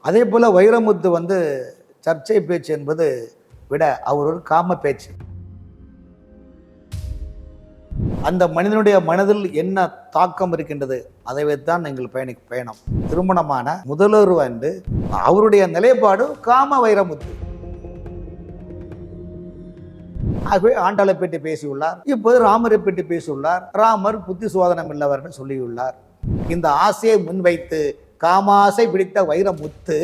அதே போல் வைரமுத்து சர்ச்சை பேச்சு என்பது விட அவர் ஒரு காம பேச்சு. அந்த மனிதனுடைய மனதில் என்ன தாக்கம் இருக்கின்றது அதை வைத்தான் நீங்கள் பயணம். திருமணமான முதல்வர் அவருடைய நிலைப்பாடு காம வைரமுத்து. ஆகவே ஆண்டாளை பற்றி பேசியுள்ளார். இப்போது ராமரை பற்றி பேசியுள்ளார். ராமர் புத்தி சோதனம் இல்லவர் சொல்லியுள்ளார். இந்த ஆசையை முன்வைத்து காமாசை பிடித்த வைரமுத்து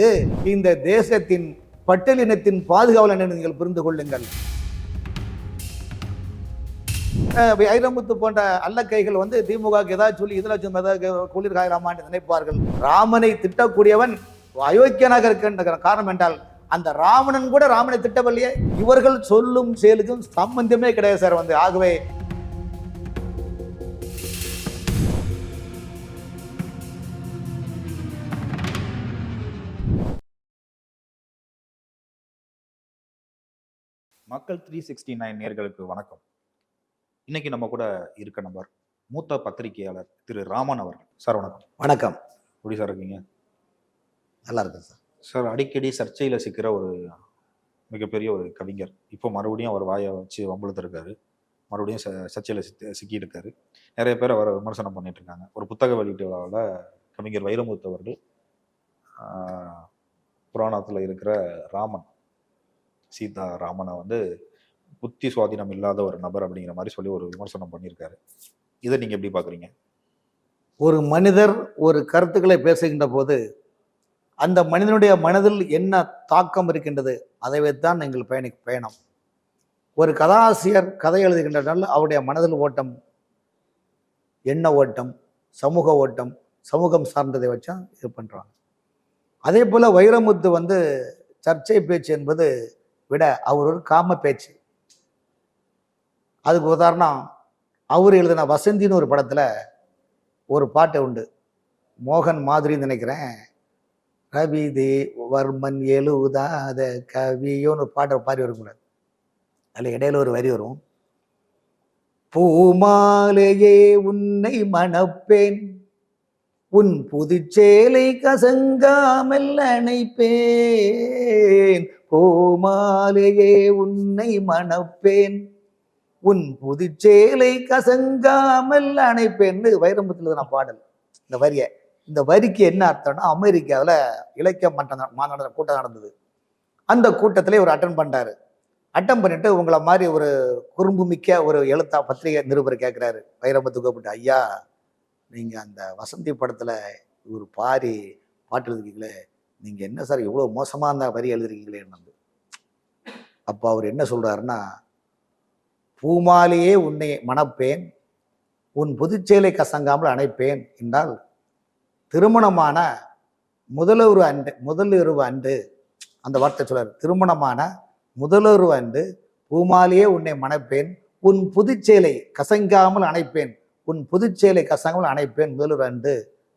இந்த தேசத்தின் பட்டியலினத்தின் பாதுகாவலன் என்று நீங்கள் புரிந்து கொள்ளுங்கள். வைரமுத்து போன்ற அல்லக்கைகள் திமுக ஏதாவது சொல்லி இதில் ஏதாவது குளிர் காயலாமான்னு நினைப்பார்கள். ராமனை திட்டக்கூடியவன் அயோக்கியனாக இருக்கின்ற காரணம் என்றால் அந்த ராவணன் கூட ராமனை திட்டவில்லையே. இவர்கள் சொல்லும் செயலுக்கும் சம்பந்தமே கிடையாது சார். ஆகவே மக்கள் 369 நேயர்களுக்கு வணக்கம். இன்னைக்கு நம்ம கூட இருக்க நபர் மூத்த பத்திரிகையாளர் திரு ராமன் அவர்கள். சார் வணக்கம். வணக்கம். எப்படி சார் இருக்கீங்க? நல்லா இருக்கேன் சார். சார், அடிக்கடி சர்ச்சையில் சிக்கிற ஒரு மிகப்பெரிய ஒரு கவிஞர் இப்போ மறுபடியும் அவர் வாயை வச்சு வம்பளுத்திருக்காரு. மறுபடியும் சர்ச்சையில் சிக்கியிருக்காரு. நிறைய பேர் அவரை விமர்சனம் பண்ணிட்டு இருக்காங்க. ஒரு புத்தக வெளியீட்டு விழாவில் கவிஞர் வைரமுத்து அவர்கள் புராணத்தில் இருக்கிற ராமன் சீதா ராமனை புத்தி சுவாதீனம் இல்லாத ஒரு நபர் அப்படிங்கிற மாதிரி சொல்லி ஒரு விமர்சனம் பண்ணியிருக்காரு. இதை நீங்க எப்படி பாக்குறீங்க? ஒரு மனிதர் ஒரு கருத்துக்களை பேசுகின்ற போது அந்த மனிதனுடைய மனதில் என்ன தாக்கம் இருக்கின்றது அதை வைத்தான் நீங்கள் பயணம். ஒரு கதாசிரியர் கதை எழுதுகின்றனால் அவருடைய மனதில் ஓட்டம், எண்ண ஓட்டம், சமூக ஓட்டம், சமூகம் சார்ந்ததை வச்சா இது பண்றாங்க. அதே போல வைரமுத்து சர்ச்சை பேச்சு என்பது விட அவர் ஒரு காம பேச்சு. அதுக்கு உதாரணம், அவர் எழுதின வசந்தின்னு ஒரு படத்துல ஒரு பாட்டு உண்டு, மோகன் மாதிரின்னு நினைக்கிறேன். ரவி வர்மன் எழுதாத கவியோன்னு ஒரு பாட்டை பாடி வரக்கூடாது. அதில் இடையில ஒரு வரி வரும், பூமாலையே உன்னை மணப்பேன், உன் புதுச்சேலை கசங்காமல் அணைப்பேன், பூமாலையே உன்னை மணப்பேன், உன் புதுச்சேலை கசங்காமல் அணைப்பேன்னு வைரமுத்துல நான் பாடல். இந்த வரிக்கு என்ன அர்த்தம்னா, அமெரிக்காவில் இலக்கிய மாநாடு கூட்டம் நடந்தது. அந்த கூட்டத்திலே ஒரு அட்டன் பண்ணிட்டு உங்களை மாதிரி ஒரு குறும்பு மிக்க ஒரு பத்திரிகை நிருபர் கேட்குறாரு வைரமுத்து கூப்பிட்டு, ஐயா நீங்க அந்த வசந்தி படத்துல ஒரு பாட்டு எழுதிருக்கீங்களே, நீங்க என்ன சார் இவ்வளவு மோசமா அந்த வரி எழுதிருக்கீங்களே. அப்போ அவர் என்ன சொல்றாருன்னா, பூமாலையே உன்னை மணப்பேன், உன் புதுச்சேலை கசங்காமல் அணைப்பேன் என்றால் திருமணமான முதலிரவு அன்று அந்த வார்த்தை சொல்றாரு. திருமணமான முதலிரவு அன்று பூமாலையே உன்னை மணப்பேன், உன் புதுச்சேலை கசங்காமல் அணைப்பேன், உன் புதுச்சேலை கசங்காமல் அணைப்பேன் முதலிரவு அன்று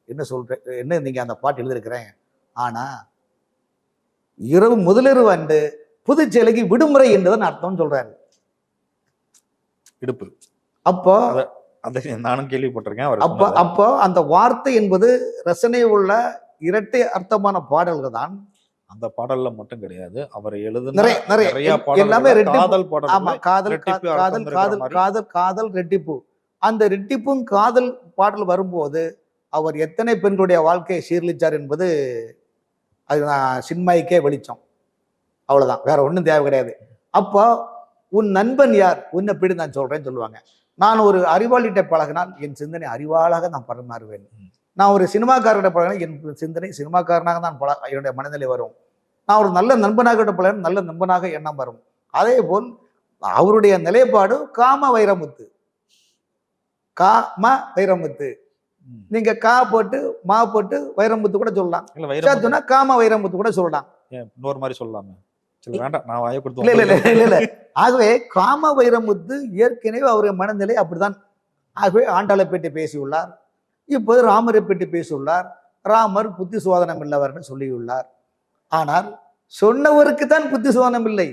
என்ன சொல்றேன், என்ன நீங்க அந்த பாட்டு எழுதியிருக்கிறேன். ஆனா முதலிரவு அன்று புதுச்சேலைக்கு விடுமுறை என்றதன் அர்த்தம் சொல்றாரு. இடுப்பு. அப்போ நானும் கேள்விப்பட்டிருக்கேன். அப்போ அந்த வார்த்தை என்பது ரசனை உள்ள இரட்டை அர்த்தமான பாடல்கள் தான். அந்த பாடல்ல மட்டும் கிடையாது, அவர் எழுதுன நிறைய எல்லாமே காதல் ரெட்டிப்பு. அந்த ரெட்டிப்பும் காதல் பாடல் வரும்போது அவர் எத்தனை பெண்களுடைய வாழ்க்கையை சீர்லிச்சார் என்பது அது நான் சின்மாய்க்கே வெளிச்சம். அவ்வளவுதான், வேற ஒன்றும் தேவை கிடையாது. அப்போ உன் நண்பன் யார், உன்னை பிடி நான் சொல்றேன்னு சொல்லுவாங்க. நான் ஒரு அறிவாளிகிட்ட பழகினால் என் சிந்தனை அறிவாளாக நான் பரிமாறுவேன். நான் ஒரு சினிமாக்காரர்கிட்ட பழகினால் என் சிந்தனை சினிமாக்காரனாக தான் என்னுடைய மனநிலை வரும். நான் ஒரு நல்ல நண்பனாக பழகினால் நல்ல நண்பனாக எண்ணம் வரும். அதே போல் அவருடைய நிலைப்பாடு காம வைரமுத்து. நீங்க கா போட்டு மா போட்டு வைரமுத்து கூட சொல்லலாம், காம வைரமுத்து கூட சொல்லலாம். இன்னொரு மாதிரி சொல்லலாமே. ஆகவே காம வைரமுத்து ஏற்கனவே அவருடைய மனநிலை அப்படிதான். ஆகவே ஆண்டாளை பற்றி பேசியுள்ளார். இப்போது ராமரை பற்றி பேசியுள்ளார். ராமர் புத்தி சோதனம் இல்லவர்னு சொல்லியுள்ளார். ஆனால் சொன்னவருக்கு தான் புத்தி சோதனம் இல்லை.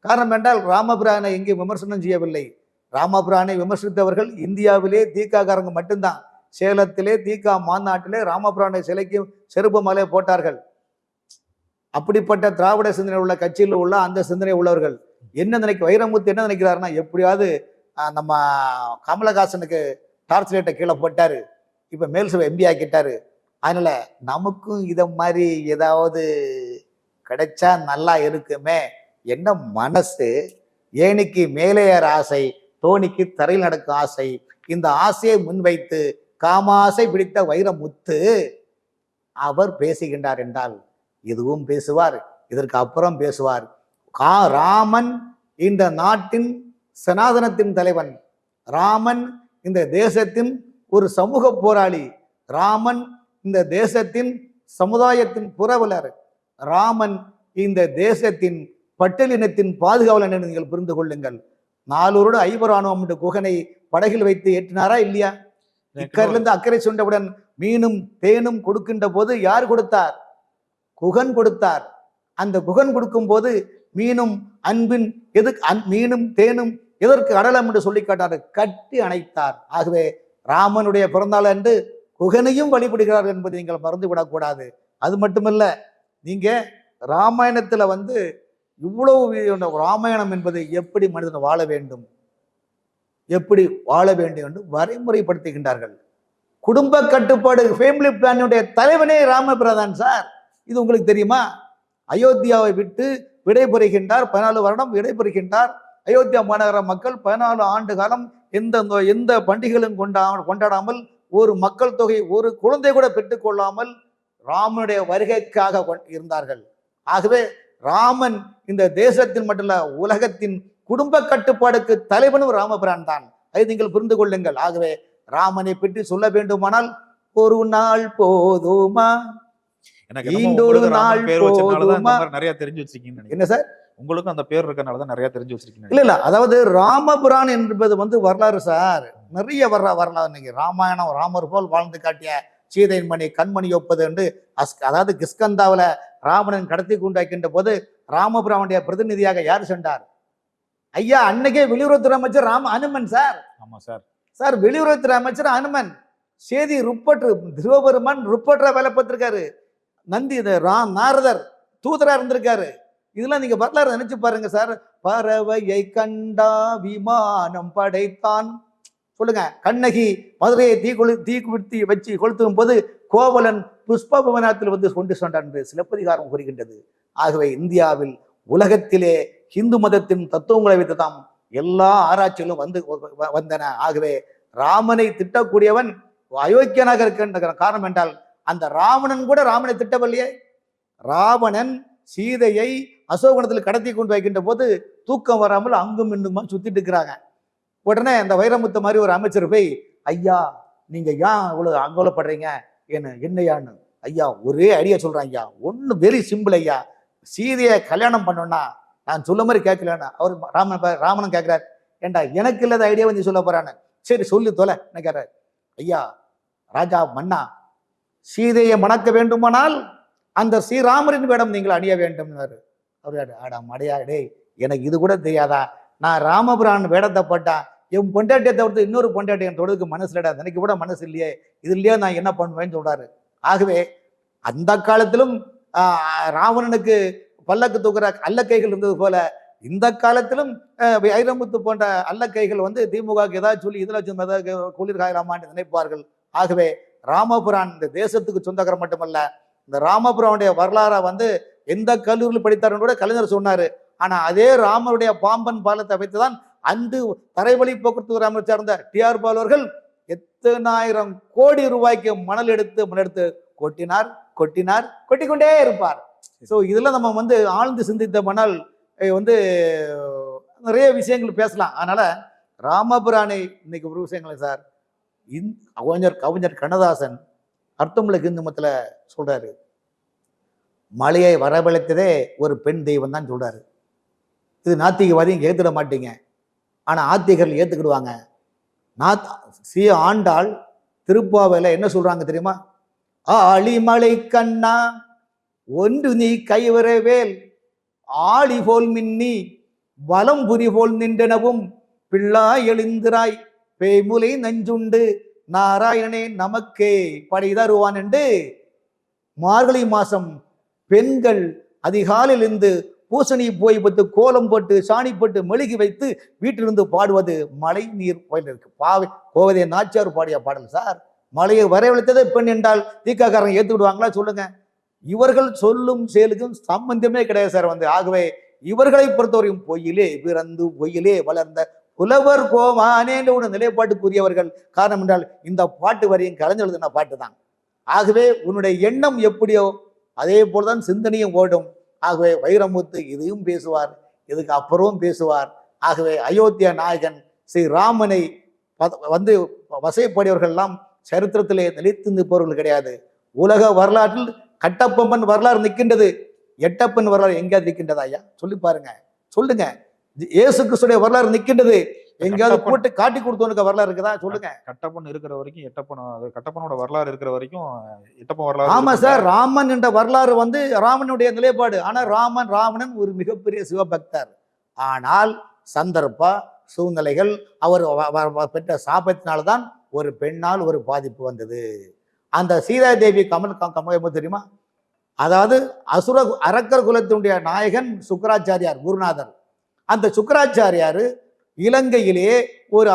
காரணம் என்றால் ராமபிரானை எங்கே விமர்சனம் செய்யவில்லை. ராமபிரானை விமர்சித்தவர்கள் இந்தியாவிலே தீக்காக்காரங்க மட்டும்தான். சேலத்திலே தீக்கா மாநாட்டிலே ராமபிரானை சிலைக்கு செருப்பு மாலை போட்டார்கள். அப்படிப்பட்ட திராவிட சிந்தனை உள்ள கட்சியில் உள்ள அந்த சிந்தனை உள்ளவர்கள் என்ன வைரமுத்து என்ன நினைக்கிறாருன்னா, எப்படியாவது நம்ம கமலஹாசனுக்கு டார்ச் லைட்டை கீழே போட்டாரு, இப்ப மேல் சபை எம்பி ஆக்கிட்டாரு, அதனால நமக்கும் இத மாதிரி ஏதாவது கிடைச்சா நல்லா இருக்குமே என்ன மனசு. ஏனிக்கு மேலே ஏற ஆசை, தோணிக்கு தரையில் நடக்கும் ஆசை. இந்த ஆசையை முன்வைத்து காமாசை பிடித்த வைரமுத்து அவர் பேசுகின்றார் என்றால் இதுவும் பேசுவார், இதற்கு அப்புறம் பேசுவார். ராமன் இந்த நாட்டின் சனாதனத்தின் தலைவன், ராமன் இந்த தேசத்தின் ஒரு சமூக போராளி, ராமன் இந்த தேசத்தின் சமுதாயத்தின் புரவலர், ராமன் இந்த தேசத்தின் பட்டியலினத்தின் பாதுகாவலன் என்று நீங்கள் புரிந்து கொள்ளுங்கள். 4 ஐவராணுவம் என்று குகனை படகில் வைத்து ஏற்றினாரா இல்லையா? இக்கரிலிருந்து அக்கறை சொன்னவுடன் மீனும் தேனும் கொடுக்கின்ற போது யார் கொடுத்தார்? குகன் கொடுத்தார். அந்த குகன் கொடுக்கும் போது மீனும் அன்பின் மீனும் தேனும் எதற்கு அடலம் என்று சொல்லி காட்டார், கட்டி அணைத்தார். ஆகவே ராமனுடைய பிறந்தாள் என்று குகனையும் வழிபடுகிறார் என்பதை நீங்கள் மறந்துவிடக்கூடாது. அது மட்டுமல்ல, நீங்க ராமாயணத்துல இவ்வளவு ராமாயணம் என்பது எப்படி மனிதன் வாழ வேண்டும், எப்படி வாழ வேண்டும் என்று வரைமுறைப்படுத்துகின்றார்கள். குடும்ப கட்டுப்பாடு ஃபேமிலி பிளானுடைய தலைவனே ராமபிரதான் சார். இது உங்களுக்கு தெரியுமா? அயோத்தியாவை விட்டு விடைபெறுகின்றார், 14 வருடம் விடைபெறுகின்றார். அயோத்தியா மாநகர மக்கள் 14 ஆண்டு காலம் எந்த பண்டிகைகளும் கொண்டாடாமல், ஒரு மக்கள் தொகை ஒரு குழந்தை கூட பெற்றுக்கொள்ளாமல் ராமனுடைய வருகைக்காக இருந்தார்கள். ஆகவே ராமன் இந்த தேசத்தின் மட்டுமல்ல உலகத்தின் குடும்ப கட்டுப்பாடுக்கு தலைவனும் ராமபிரான் தான். அதை நீங்கள் புரிந்து கொள்ளுங்கள். ஆகவே ராமனை பற்றி சொல்ல வேண்டுமானால் ஒரு நாள் போதுமா, இன்னொரு நாள் போதுமா, நிறைய தெரிஞ்சு வச்சிருக்கீங்க. என்ன சார் உங்களுக்கும் அந்த பேர் இருக்கனாலதான் நிறைய தெரிஞ்சு வச்சிருக்கீங்க. இல்ல அதாவது ராமபுரான் என்பது வரலாறு சார், நிறைய வரலாறு. இன்னைக்கு ராமாயணம், ராமர் போல் வாழ்ந்து காட்டிய சீதையின் மணி கண்மணி ஒப்பது என்று அதாவது கிஷ்கந்தாவில ராவணன் கடத்தி கொண்டாக்கின்ற போது ராமபுரானுடைய பிரதிநிதியாக யார் சென்றார்? ஐயா அன்னைக்கே வெளியுறவுத்துறை அமைச்சர் அனுமன் சார். ஆமா சார். சார் வெளியுறவுத்துறை அமைச்சர் அனுமன் சேதி ருப்பற்று திருவபெருமான் ருப்பற்ற வேலை பார்த்திருக்காரு. நந்தி நாரதர் தூதரா இருந்திருக்காரு. இதெல்லாம் நீங்க வரலாறு நினைச்சு பாருங்க சார். பறவையை கண்டா விமானம் படைத்தான். சொல்லுங்க. கண்ணகி மதுரையை தீக்குளிர்த்தி வச்சு கொளுத்தும் போது கோவலன் புஷ்ப விமானத்தில் கொண்டு சென்றான் என்று சிலப்பதிகாரம் கூறுகின்றது. ஆகவே இந்தியாவில் உலகத்திலே இந்து மதத்தின் தத்துவங்களை வைத்து தான் எல்லா ஆராய்ச்சிகளும் வந்தன. ஆகவே ராமனை திட்டக்கூடியவன் அயோக்கியனாக இருக்கின்ற காரணம் என்றால் அந்த ராவணன் கூட ராமனை திட்டவில்லையே. ராவணன் சீதையை அசோகவனத்தில் கடத்தி கொண்டு வைக்கின்ற போது தூக்கம் வராமல் அங்கும் இன்னுமா சுத்திட்டு இருக்கிறாங்க. உடனே அந்த வைரமுத்து மாதிரி ஒரு அமைச்சர் போய், ஐயா நீங்க ஏன் இவ்வளவு அங்கோலப்படுறீங்க, என்னையான்னு, ஐயா ஒரே ஐடியா சொல்றேன் ஐயா, ஒண்ணு வெரி சிம்பிள் ஐயா, சீதையை கல்யாணம் பண்ணோம்னா நான் சொல்ல மாதிரி கேட்கலன்னா அவர் ராமனும் கேட்கிறார், ஏண்டா எனக்கு இல்லாத ஐடியா வந்து சொல்ல போறான்னு. சரி சொல்லி தொலை என்ன கேட்கிறார். ஐயா ராஜா மன்னா, சீதையை மணக்க வேண்டுமானால் அந்த ஸ்ரீராமரின் வேடம் நீங்கள் அணிய வேண்டும். அவர் அடையா டேய், எனக்கு இது கூட தெரியாதா, நான் ராமபுரான் வேடத்தை போட்டா என் பொண்டாட்டியை தவிர்த்து இன்னொரு பொண்டாட்டி என் தொடுக்கு மனசுலடா, எனக்கு கூட மனசு இல்லையே, இது இல்லையா நான் என்ன பண்ணுவேன்னு சொல்றாரு. ஆகவே அந்த காலத்திலும் ராவணனுக்கு பல்லக்கு தூக்குற அல்லக்கைகள் இருந்தது போல இந்த காலத்திலும் வைரமுத்து போன்ற அல்லக்கைகள் திமுக ஏதாவது சொல்லி இதுல குளிர்காயலாமான்னு நினைப்பார்கள். ஆகவே ராமபுரான் இந்த தேசத்துக்கு சொந்தக்காரர் மட்டுமல்ல, இந்த ராமபுரானுடைய வரலாறை எந்த கல்லூரியில் படித்தாருன்னு கூட கலைஞர் சொன்னாரு. ஆனா அதே ராமருடைய பாம்பன் பாலத்தை வைத்துதான் அன்று தரைவழி போக்குவரத்து அமைச்சர் இருந்த டிஆர் பாலு அவர்கள் எத்தனாயிரம் கோடி ரூபாய்க்கு மணல் எடுத்து கொட்டிக்கொண்டே இருப்பார். ஸோ இதெல்லாம் நம்ம ஆழ்ந்து சிந்தித்தோம்னால் நிறைய விஷயங்கள் பேசலாம். அதனால ராமபுரானை இன்னைக்கு ஒரு விஷயங்கள் சார், கவிஞர் கண்ணதாசன் அர்த்தமுள்ள இந்துமத்துல சொல்றாரு, மலையை வரவழைத்ததே ஒரு பெண் தெய்வம் தான் சொல்றாரு. இது நாத்திகவாதியும் ஏத்துட மாட்டீங்க, ஆனா ஆத்திகர்கள் ஏத்துக்கிடுவாங்க. ஆண்டாள் திருப்பாவையில என்ன சொல்றாங்க தெரியுமா? ஆளிமலை கண்ணா ஒன்று நீ கைவரவேல் ஆளி போல் மின்னி வலம்புரி போல் நின்றனவும் பிள்ளாய் எழுந்திராய் பேய்முலை நஞ்சுண்டு நாராயணனே நமக்கே படை தருவான் என்று மார்கழி மாசம் பெண்கள் அதிகாலையில் இருந்து பூசணி போய் வைத்து கோலம் போட்டு சாணி போட்டு மெழுகி வைத்து வீட்டிலிருந்து பாடுவது மழை நீர் போயிட்டு இருக்கு. கோவதை நாச்சியார் பாடிய பாடல் சார். மழையை வரவழைத்ததே பெண் என்றால் தீக்காக்காரங்க ஏத்து விடுவாங்களா சொல்லுங்க? இவர்கள் சொல்லும் செயலுக்கும் சம்பந்தமே கிடையாது சார். ஆகவே இவர்களை பொறுத்தவரையும் பொய்யிலே பிறந்து பொய்யிலே வளர்ந்த புலவர் கோமானேன்ற ஒரு நிலைப்பாட்டுக்குரியவர்கள். காரணம் என்றால் இந்த பாட்டு வரையும் கலைஞர் எழுதின பாட்டு தான். ஆகவே உன்னுடைய எண்ணம் எப்படியோ அதே போலதான் சிந்தனையும் ஓடும். ஆகவே வைரமுத்து இதையும் பேசுவார், இதுக்கு அப்புறமும் பேசுவார். ஆகவே அயோத்தியா நாயகன் ஸ்ரீ ராமனை வசைப்படியவர்கள் எல்லாம் சரித்திரத்திலே நிலைத்து நிற்பவர்கள் கிடையாது. உலக வரலாற்றில் கட்டப்பொம்மன் வரலாறு நிற்கின்றது, எட்டப்பன் வரலாறு எங்கேயாவது நிற்கின்றதா ஐயா? சொல்லி பாருங்க, சொல்லுங்க. இயேசு கிறிஸ்துடைய வரலாறு நிற்கின்றது, எங்கேயாவது போட்டு காட்டி கொடுத்தவனுக்கு வரலாறு இருக்குதா? சொல்லுங்க. கட்டப்பன் இருக்கிற வரைக்கும் கட்டப்பனோட வரலாறு இருக்கிற வரைக்கும் எட்டப்பன் வரலாறு. ஆமா சார், ராமன் என்ற வரலாறு ராமனுடைய நிலைப்பாடு. ஆனா ராவணன் ஒரு மிகப்பெரிய சிவபக்தர். ஆனால் சந்தர்ப்ப சூழ்நிலைகள் அவர் பெற்ற சாபத்தினால்தான் ஒரு பெண்ணால் ஒரு பாதிப்பு வந்தது. அந்த சீதா தேவி கமல் தெரியுமா? அதாவது அரக்கர் குலத்தினுடைய நாயகன் சுக்கராச்சாரியார், குருநாதர். அந்த சுக்கராச்சாரியார் இலங்கையிலே ஒரு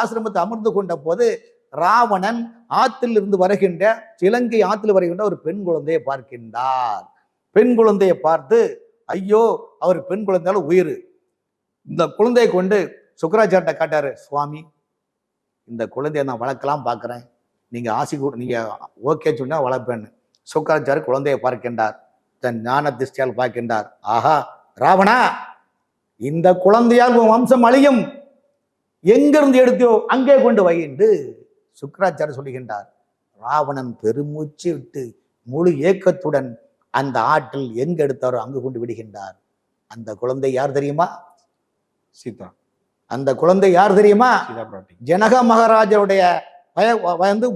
ஆசிரமத்தை அமர்ந்து கொண்ட போது ராவணன் ஆற்றில் இருந்து வருகின்ற, இலங்கை ஆற்றில் வருகின்ற ஒரு பெண் குழந்தையை பார்க்கின்றார். பெண் குழந்தையை பார்த்து ஐயோ அவர் பெண் குழந்தையால உயிர். இந்த குழந்தையை கொண்டு சுக்கராச்சாரிட்ட காட்டாரு. சுவாமி, இந்த குழந்தைய நான் வளர்க்கலாம் பார்க்குறேன், நீங்க ஆசி கூட நீங்க ஓகே சொன்னா வளர்ப்பேன்னு. சுக்கராச்சாரி குழந்தையை பார்க்கின்றார், தன் ஞான திருஷ்டியால் பார்க்கின்றார். ஆஹா ராவணா, இந்த குழந்தையால் உன் வம்சம் அழியும், எங்கிருந்து எடுத்தியோ அங்கே கொண்டு வை என்று சுக்கராச்சாரி சொல்லுகின்றார். ராவணன் பெருமூச்சு விட்டு முழு ஏக்கத்துடன் அந்த ஆற்றில் எங்க எடுத்தாரோ அங்கு கொண்டு விடுகின்றார். அந்த குழந்தை யார் தெரியுமா? சீதா. அந்த குழந்தை யார் தெரியுமா? ஜனக மகாராஜருடைய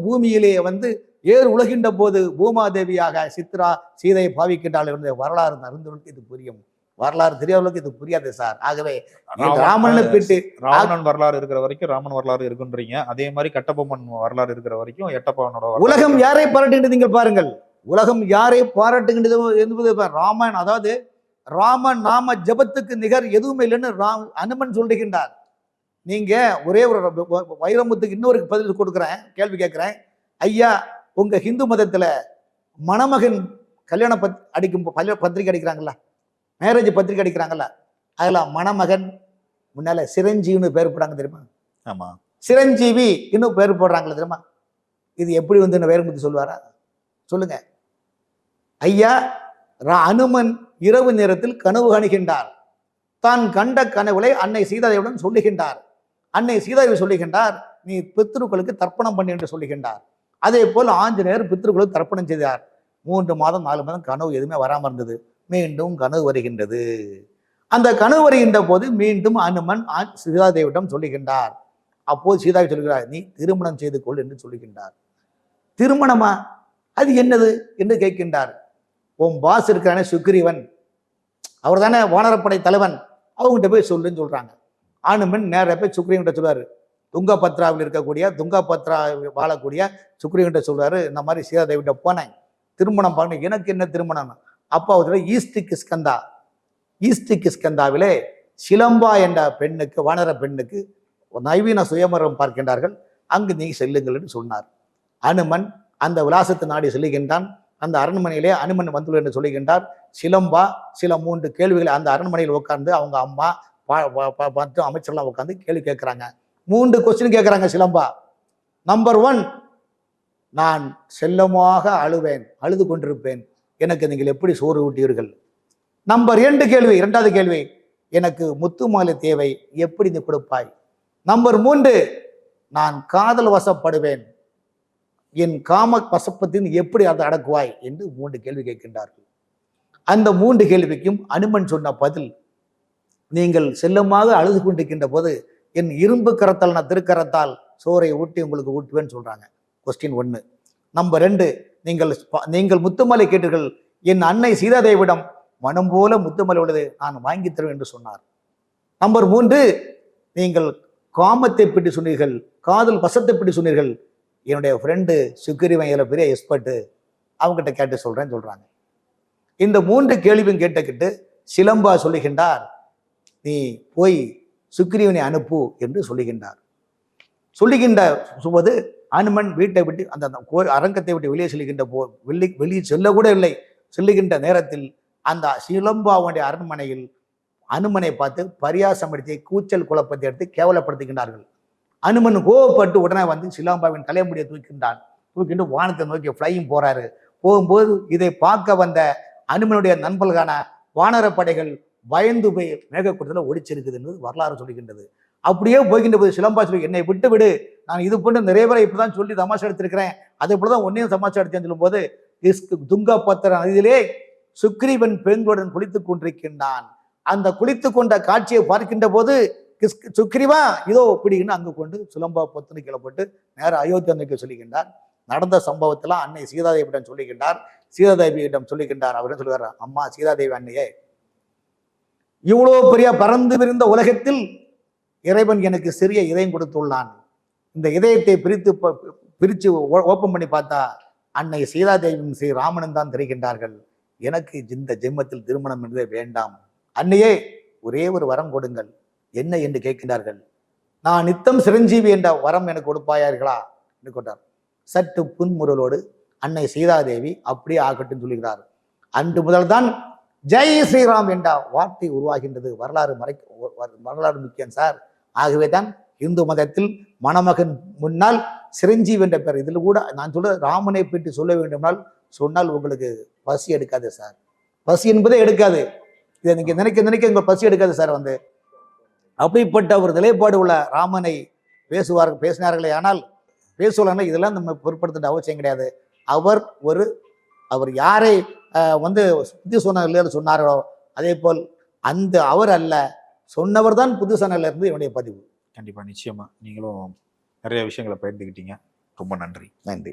பூமியிலே ஏறு உலகின்ற போது பூமாதேவியாக சித்ரா சீதையை பாவிக்கின்றாள் என்ற வரலாறு அறிந்தவர்களுக்கு இது புரியும். வரலாறு தெரியாதவர்களுக்கு இது புரியாது சார். ஆகவே ராவணன் வரலாறு இருக்கிற வரைக்கும் ராமன் வரலாறு இருக்குன்றீங்க. அதே மாதிரி கட்டபொம்மன் வரலாறு இருக்கிற வரைக்கும் எட்டப்பனோட உலகம் யாரை பாராட்டுகின்றது நீங்கள் பாருங்கள். உலகம் யாரை பாராட்டுகின்றது என்பது ராமன், அதாவது ராமன் நாம ஜபத்துக்கு நிகர் எதுவுமே இல்லைன்னு அனுமன் சொல்லுகின்றார். நீங்க ஒரே ஒரு வைரமுத்துக்கு இன்னொரு பதில் கொடுக்குறேன், கேள்வி கேட்கிறேன். ஐயா, உங்க ஹிந்து மதத்துல மணமகன் கல்யாண பத்திரிகை அடிக்கிறாங்களா, மேரேஜ் பத்திரிகை அடிக்கிறாங்கல்ல, அதுல மணமகன் முன்னால சிரஞ்சீவின்னு பேர் போடுறாங்க தெரியுமா? ஆமா, சிரஞ்சீவி இன்னும் பேர் போடுறாங்களா தெரியுமா? இது எப்படி வைரமுத்து சொல்லுவாரா? சொல்லுங்க ஐயா. அனுமன் இரவு நேரத்தில் கனவு காணுகின்றார். தான் கண்ட கனவுகளை அன்னை சீதாதேவியுடன் சொல்லுகின்றார். அன்னை சீதாதேவி சொல்லுகின்றார், நீ பித்ருக்களுக்கு தர்ப்பணம் பண்ணி என்று சொல்லுகின்றார். அதே போல் ஆஞ்சநேயர் பித்ருக்களுக்கு தர்ப்பணம் செய்தார். 3 மாதம் 4 மாதம் கனவு எதுவுமே வராமல் இருந்தது. மீண்டும் கனவு வருகின்றது. அந்த கனவு வருகின்ற போது மீண்டும் அனுமன் சீதாதேவியிடம் சொல்லுகின்றார். அப்போது சீதாதேவி சொல்கிறார், நீ திருமணம் செய்து கொள் என்று சொல்லுகின்றார். திருமணமா? அது என்னது என்று கேட்கின்றார். உன் பாஸ் இருக்கிறானே சுக்ரீவன், அவர் தானே வானரப்படை தலைவன், அவங்ககிட்ட போய் சொல்லுன்னு சொல்றாங்க. அனுமன் நேர போய் சுக்ரீவன்கிட்ட சொல்றாரு. துங்கபத்ராவில் இருக்கக்கூடிய துங்கபத்ரா வாழக்கூடிய சுக்ரீவன்கிட்ட சொல்றாரு, இந்த மாதிரி சீதாதேவிட்ட போனேன், திருமணம் பண்ண. எனக்கு என்ன திருமணம்? அப்பா ஈஸ்ட் கிஸ்கந்தாவிலே சிலம்பா என்ற பெண்ணுக்கு, வானர பெண்ணுக்கு நவீன சுயமரம் பார்க்கின்றார்கள், அங்கு நீ செல்லுங்கள் என்று சொன்னார். அனுமன் அந்த விலாசத்தை நாடி செல்லுகின்றான். அந்த அரண்மனையிலே அனுமன் வந்துள்ள என்று சொல்லுகின்றார். சிலம்பா சில 3 கேள்விகளை அந்த அரண்மனையில் உட்கார்ந்து அவங்க அம்மா மற்றும் அமைச்சர்லாம் உட்கார்ந்து கேள்வி கேட்கிறாங்க. 3 கொஸ்டின் கேட்கிறாங்க சிலம்பா. நம்பர் 1, நான் செல்லமாக அழுது கொண்டிருப்பேன், எனக்கு நீங்கள் எப்படி சோறு ஊட்டீர்கள்? நம்பர் 2 கேள்வி, 2வது கேள்வி, எனக்கு முத்து மாலை தேவை, எப்படி நீ கொடுப்பாய்? நம்பர் 3, நான் காதல் வசப்படுவேன், என் காம வசப்பத்தின் எப்படி அதை அடக்குவாய் என்று 3 கேள்வி கேட்கின்றார்கள். அந்த 3 கேள்விக்கும் அனுமன் சொன்ன பதில், நீங்கள் செல்லமாக அழுது கொண்டிருக்கின்ற போது என் இரும்பு கரத்தால், நான் திருக்கரத்தால் சோறை ஊட்டி உங்களுக்கு ஊட்டுவேன்னு சொல்றாங்க. கொஸ்டின் 1. நம்பர் 2, நீங்கள் முத்துமலை கேட்டீர்கள், என் அன்னை சீதாதேவிடம் மனம் போல முத்துமலை உள்ளது, நான் வாங்கி தருவேன் என்று சொன்னார். நம்பர் 3, நீங்கள் காமத்தை பற்றி சொன்னீர்கள், காதல் வசத்தை பற்றி சொன்னீர்கள், என்னுடைய ஃப்ரெண்டு சுக்ரீவன் இதில் பெரிய எக்ஸ்பர்ட்டு, அவங்ககிட்ட கேட்டு சொல்றேன்னு சொல்றாங்க. இந்த 3 கேள்வியும் கேட்டுக்கிட்டு சிலம்பா சொல்லுகின்றார், நீ போய் சுக்கிரீவனை அனுப்பு என்று சொல்லுகின்றார். சொல்லுகின்ற போது அனுமன் வீட்டை விட்டு அந்த அரங்கத்தை விட்டு வெளியே செல்கின்ற வெளியே செல்ல கூட இல்லை. செல்லுகின்ற நேரத்தில் அந்த சிலம்பாவுடைய அரண்மனையில் அனுமனை பார்த்து பரியாசப்படுத்தி கூச்சல் குழப்பத்தை எடுத்து கேவலப்படுத்துகின்றார்கள். அனுமன் கோவப்பட்டு உடனே வந்து சிலம்பாவின் தலைமுடியை தூக்கிட்டு வானத்தை நோக்கி ஃப்ளையும் போறாரு. போகும்போது இதை பார்க்க வந்த அனுமனுடைய நண்பர்களான வானரப்படைகள் பயந்து போய் மேகக்கூட்டத்தில் ஒடிச்சிருக்குது என்று வரலாறு சொல்லுகின்றது. அப்படியே போகின்ற போது சிலம்பா சொல்லி, என்னை விட்டு விடு, நான் இது போன்ற நிறைய பேரை இப்படிதான் சொல்லி தமாஷா எடுத்திருக்கிறேன், அதே போலதான் ஒன்னையும் தமாஷா எடுத்தேன்னு சொல்லும் போது துங்கபத்திர நதியிலே சுக்ரீவன் பெண்களுடன் குளித்துக் கொண்டிருக்கின்றான். அந்த குளித்து கொண்ட காட்சியை பார்க்கின்ற போது சுக்ரீவா இதோ பிடின்னு அங்கு கொண்டு சிலம்பா பொத்தனை கிளப்பட்டு நேர அயோத்தி அன்னைக்கு சொல்லுகின்றார். நடந்த சம்பவத்தெல்லாம் அன்னை சீதாதேவியிடம் சொல்லுகின்றார். சீதாதேவியிடம் சொல்லுகின்றார். அவர் சொல்லுகிறார், அம்மா சீதாதேவி அன்னையே, இவ்வளோ பெரிய பறந்து விரிந்த உலகத்தில் இறைவன் எனக்கு சிறிய இதயம் கொடுத்துள்ளான். இந்த இதயத்தை பிரித்து ஓப்பன் பண்ணி பார்த்தா அன்னை சீதாதேவியும் ஸ்ரீ ராமனும் தான் தெரிகின்றார்கள். எனக்கு இந்த ஜென்மத்தில் திருமணம் என்றே வேண்டாம். அன்னையே, ஒரே ஒரு வரம் கொடுங்கள். என்ன என்று கேட்கின்றார்கள். நான் நித்தம் சிரஞ்சீவி என்ற வரம் எனக்கு கொடுப்பாயார்களா என்று கொண்டார். சற்று புன்முறலோடு அன்னை சீதாதேவி அப்படியே ஆகட்டும் சொல்லுகிறார். அன்று முதல்தான் ஜெய் ஸ்ரீராம் என்ற வார்த்தை உருவாகின்றது. வரலாறு முக்கியம் சார். ஆகவே தான் இந்து மதத்தில் மணமகன் முன்னால் சிரஞ்சீவி என்ற பெயர். இதில் கூட நான் சொல்ல ராமனை பற்றி சொல்ல வேண்டுமானால் சொன்னால் உங்களுக்கு பசி எடுக்காது சார். பசி என்பதே எடுக்காது. இதை நீங்க நினைக்க உங்க பசி எடுக்காது சார். அப்படிப்பட்ட ஒரு நிலைப்பாடு உள்ள ராமனை பேசினார்களே, ஆனால் பேசுவார்கள். இதெல்லாம் நம்ம பொருட்படுத்த அவசியம் கிடையாது. அவர் யாரை புத்தி சொன்னதில் சொன்னார்களோ அதே போல் அந்த அவர் அல்ல, சொன்னவர் தான் புது சொன்னல இருந்து என்னுடைய பதிவு. கண்டிப்பா, நிச்சயமா நீங்களும் நிறைய விஷயங்களை பகிர்ந்துக்கிட்டீங்க. ரொம்ப நன்றி. நன்றி.